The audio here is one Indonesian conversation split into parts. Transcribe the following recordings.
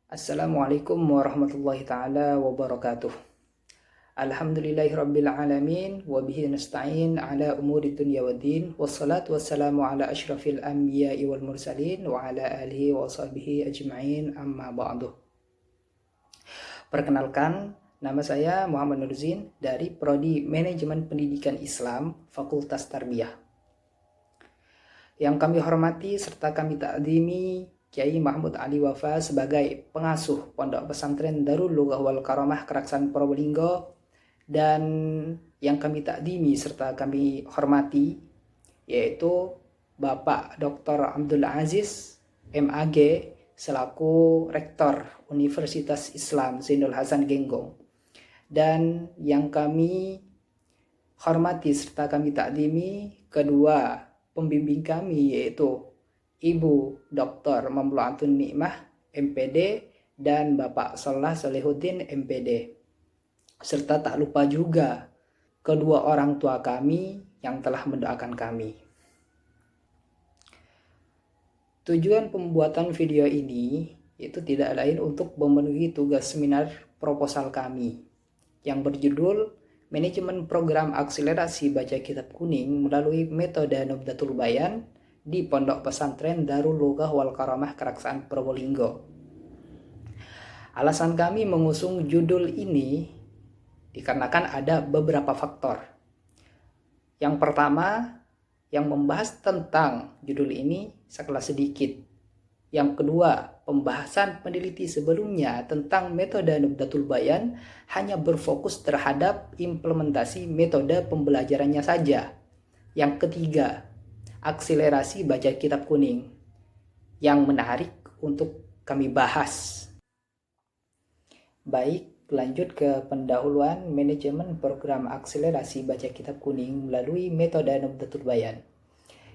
Assalamualaikum warahmatullahi ta'ala wabarakatuh. Alhamdulillahirabbil alamin wa bihi nasta'in ala umuri dunya waddin wassalatu wassalamu ala asyrafil anbiya'i wal mursalin wa ala alihi wa sahbihi ajma'in amma ba'du. Perkenalkan, nama saya Muhammad Nurzin dari Prodi Manajemen Pendidikan Islam Fakultas Tarbiyah. Yang kami hormati serta kami takzimi Kiai Mahmud Ali Wafa sebagai pengasuh Pondok Pesantren Darul Lughah wal Karamah Keraksan Probolinggo, dan yang kami takdimi serta kami hormati yaitu Bapak Dr. Abdul Aziz MAG selaku Rektor Universitas Islam Zainul Hasan Genggong, dan yang kami hormati serta kami takdimi kedua pembimbing kami yaitu Ibu Dr. Mamlu'atun Nikmah MPD dan Bapak Salah Solihuddin MPD, serta tak lupa juga kedua orang tua kami yang telah mendoakan kami. Tujuan pembuatan video ini itu tidak lain untuk memenuhi tugas seminar proposal kami yang berjudul Manajemen Program Akselerasi Baca Kitab Kuning melalui Metode Nubdatul Bayan di Pondok Pesantren Darul Lughah wal Karamah Keraksan Probolinggo. Alasan kami mengusung judul ini dikarenakan ada beberapa faktor. Yang pertama, yang membahas tentang judul ini sekelas sedikit. Yang kedua, pembahasan peneliti sebelumnya tentang metode Nubdatul Bayan hanya berfokus terhadap implementasi metode pembelajarannya saja. Yang ketiga, akselerasi baca kitab kuning yang menarik untuk kami bahas. Baik, lanjut ke pendahuluan manajemen program akselerasi baca kitab kuning melalui metode Nubdatul Bayan,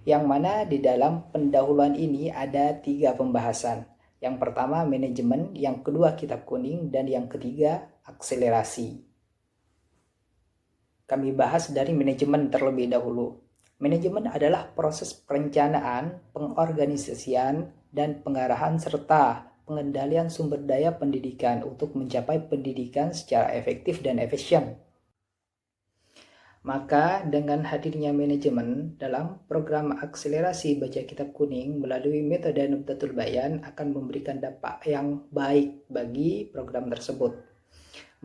yang mana di dalam pendahuluan ini ada 3 pembahasan. Yang pertama manajemen, yang kedua kitab kuning, dan yang ketiga akselerasi. Kami bahas dari manajemen terlebih dahulu. Manajemen adalah proses perencanaan, pengorganisasian, dan pengarahan serta pengendalian sumber daya pendidikan untuk mencapai pendidikan secara efektif dan efisien. Maka dengan hadirnya manajemen dalam program akselerasi baca kitab kuning melalui metode Nubdatul Bayan akan memberikan dampak yang baik bagi program tersebut.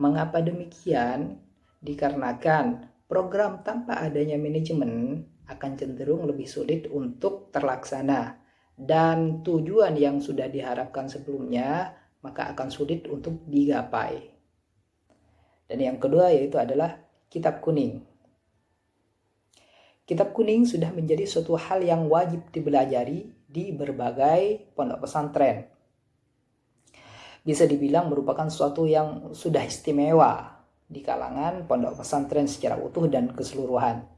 Mengapa demikian? Dikarenakan program tanpa adanya manajemen akan cenderung lebih sulit untuk terlaksana, dan tujuan yang sudah diharapkan sebelumnya maka akan sulit untuk digapai. Dan yang kedua yaitu adalah kitab kuning. Kitab kuning sudah menjadi suatu hal yang wajib dipelajari di berbagai pondok pesantren. Bisa dibilang merupakan suatu yang sudah istimewa di kalangan pondok pesantren secara utuh dan keseluruhan.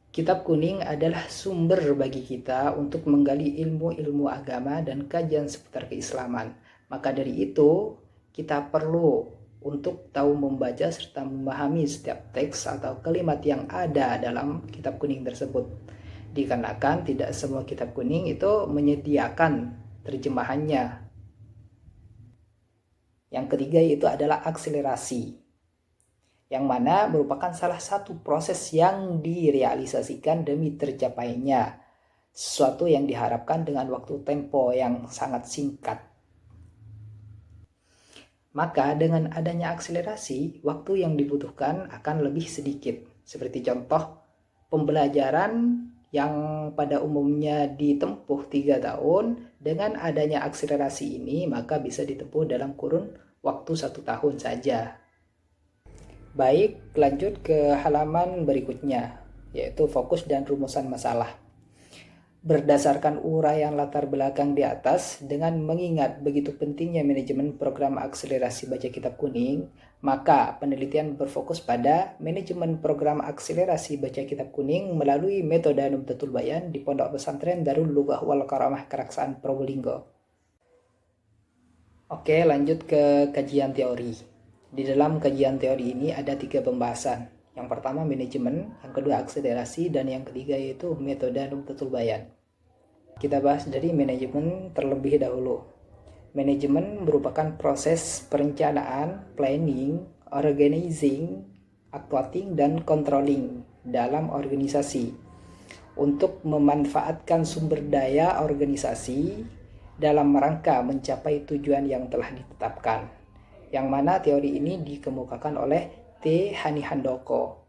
Kitab kuning adalah sumber bagi kita untuk menggali ilmu-ilmu agama dan kajian seputar keislaman. Maka dari itu, kita perlu untuk tahu membaca serta memahami setiap teks atau kalimat yang ada dalam kitab kuning tersebut. Dikarenakan tidak semua kitab kuning itu menyediakan terjemahannya. Yang ketiga yaitu adalah akselerasi, yang mana merupakan salah satu proses yang direalisasikan demi tercapainya sesuatu yang diharapkan dengan waktu tempo yang sangat singkat. Maka dengan adanya akselerasi, waktu yang dibutuhkan akan lebih sedikit. Seperti contoh, pembelajaran yang pada umumnya ditempuh 3 tahun, dengan adanya akselerasi ini maka bisa ditempuh dalam kurun waktu 1 tahun saja. Baik, lanjut ke halaman berikutnya, yaitu fokus dan rumusan masalah. Berdasarkan uraian latar belakang di atas, dengan mengingat begitu pentingnya manajemen program akselerasi baca kitab kuning, maka penelitian berfokus pada manajemen program akselerasi baca kitab kuning melalui metode Nubdatul Bayan di Pondok Pesantren Darul Lughah wal Karamah Keraksan Probolinggo. Oke, lanjut ke kajian teori. Di dalam kajian teori ini ada 3 pembahasan. Yang pertama manajemen, yang kedua akselerasi, dan yang ketiga yaitu metode Nubdatul Bayan. Kita bahas dari manajemen terlebih dahulu. Manajemen merupakan proses perencanaan, planning, organizing, actuating, dan controlling dalam organisasi untuk memanfaatkan sumber daya organisasi dalam rangka mencapai tujuan yang telah ditetapkan, yang mana teori ini dikemukakan oleh T. Hani Handoko.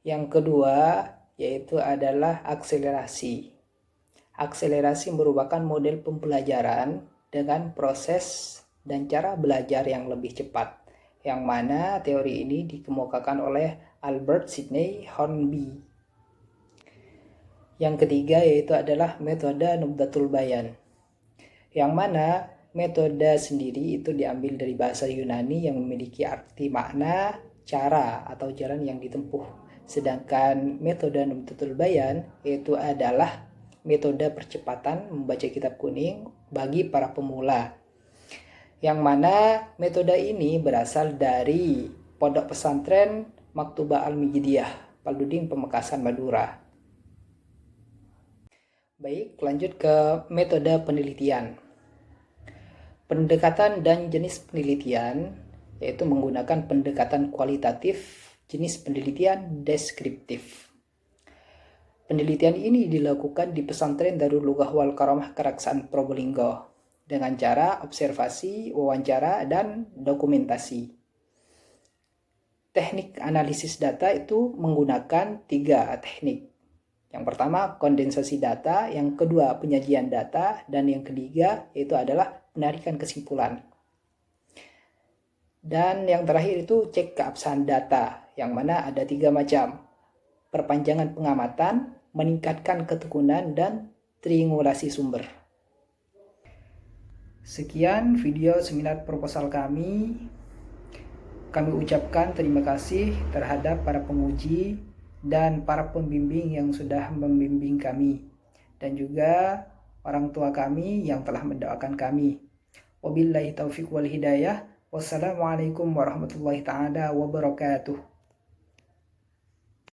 Yang kedua yaitu adalah akselerasi. Akselerasi merupakan model pembelajaran dengan proses dan cara belajar yang lebih cepat, yang mana teori ini dikemukakan oleh Albert Sidney Hornby. Yang ketiga yaitu adalah metode Nubdatul Bayan, yang mana metode sendiri itu diambil dari bahasa Yunani yang memiliki arti makna, cara atau jalan yang ditempuh. Sedangkan metode Nubdatul Bayan yaitu adalah metode percepatan membaca kitab kuning bagi para pemula, yang mana metode ini berasal dari Pondok Pesantren Maktubah Al-Mijidiyah, Paluding, Pamekasan, Madura. Baik, lanjut ke metode penelitian. Pendekatan dan jenis penelitian yaitu menggunakan pendekatan kualitatif, jenis penelitian deskriptif. Penelitian ini dilakukan di pesantren Darul Lughah wal Karamah Karaksaan Probolinggo dengan cara observasi, wawancara, dan dokumentasi. Teknik analisis data itu menggunakan 3 teknik. Yang pertama kondensasi data, yang kedua penyajian data, dan yang ketiga yaitu adalah penarikan kesimpulan. Dan yang terakhir itu cek keabsahan data, yang mana ada 3 macam. Perpanjangan pengamatan, meningkatkan ketekunan, dan triangulasi sumber. Sekian video seminar proposal kami. Kami ucapkan terima kasih terhadap para penguji dan para pembimbing yang sudah membimbing kami, dan juga orang tua kami yang telah mendoakan kami. Wabillahi taufiq wal hidayah. Wassalamualaikum warahmatullahi ta'ala wabarakatuh.